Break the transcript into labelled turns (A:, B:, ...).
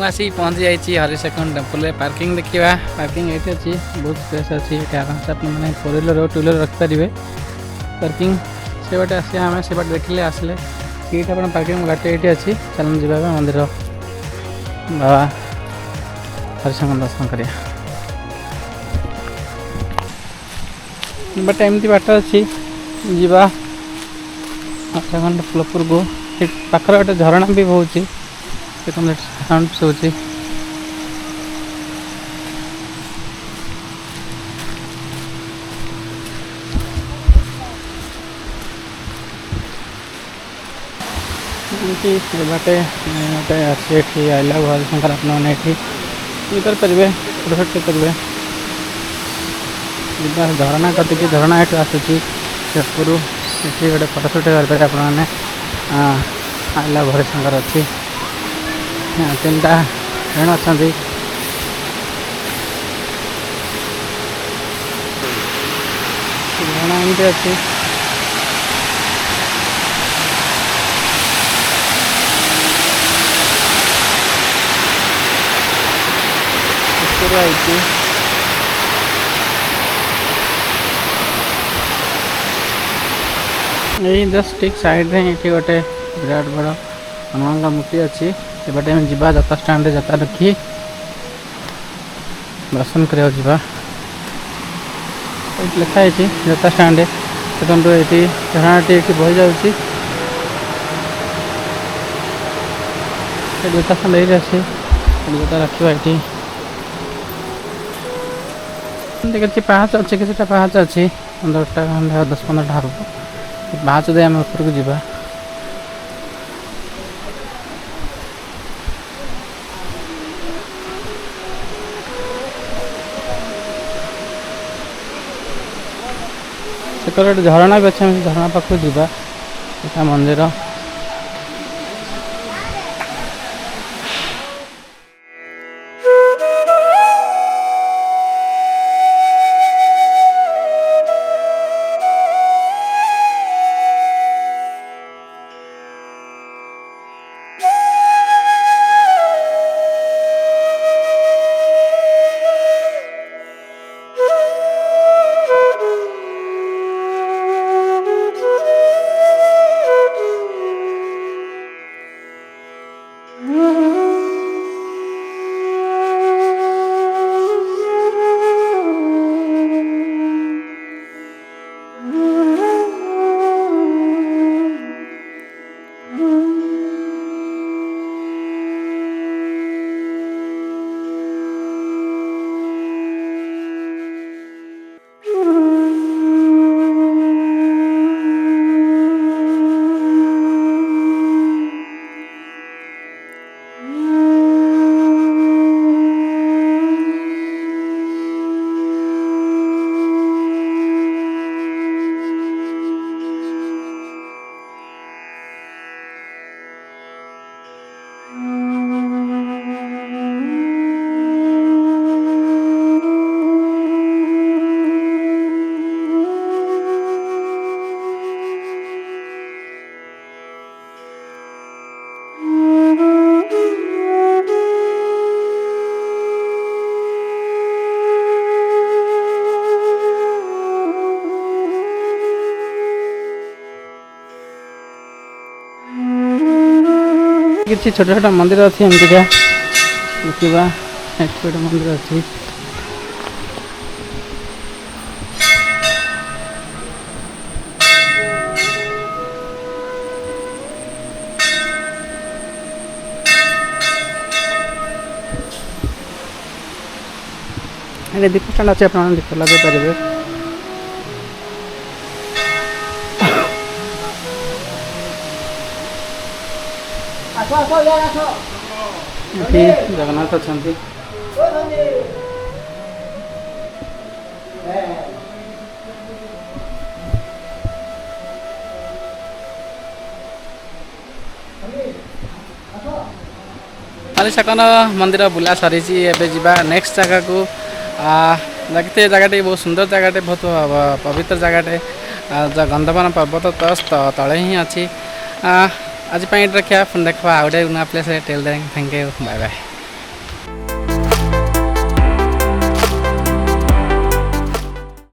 A: मुझे पहुँची जाइए हरिशंकर टेम्पल पार्किंग देखा पार्किंग ये अच्छी बहुत स्पेस अच्छी आराम से आपने 4 व्हीलर 2 व्हीलर रखिपारे पार्किंग से बाटे आस आम से बाटे देखिले आसले सीट आप पार्किंग गाड़ी ये अच्छी चलन जा मंदिर बाबा हरिशंकर दर्शन करिया बट एमती बाट अच्छी जीवा हरिशंकर टेम्पल को पाखर गोटे झरणा भी बहुत साउंड शोची बाटे गोटे अच्छी आई लव हरिशंकर आपने कर पारे फोटो करेंगे झरणा कटिकी झरणा ये आसूँ सेपुर ये गोटे फोटोशूट करेंगे आपने आई लव हरिशंकर अच्छी 3टा ट्रेन अच्छा एमती अच्छी यही जस्ट ठीक साइड में ये गोटे विराट बड़ हनुमान मूर्ति अच्छी बाटे हम जीवा जता स्टैंड जता रखी दर्शन करा जा लिखाई जता स्टैंड देखो ये झरणाटी ये बही जाऊँगी जता स्टैंड ये अच्छी जता रखा ये देखिए पाहाच अच्छे किसी पाहाच अच्छी 15टा खंडे 10-15टा हम पाहाच दे आम ऊपर को जीवा से झरणा भी अच्छे झरणा पाखु जा मंदिर किसी छोटा छोटा मंदिर अच्छी एमतीका देखा गोटे मंदिर अच्छी दीप स्टैंड अच्छे आप दीप लगे पारे जगन्नाथ अच्छा हरिशंकर मंदिर बुला सारी नेक्स्ट जगह को देखते जगह बहुत सुंदर जगह बहुत पवित्र जगह गंधमार्धन पर्वत तले ही अच्छी आज रखा देखा आउट प्लेस टेल थैंक यू बाय बाय।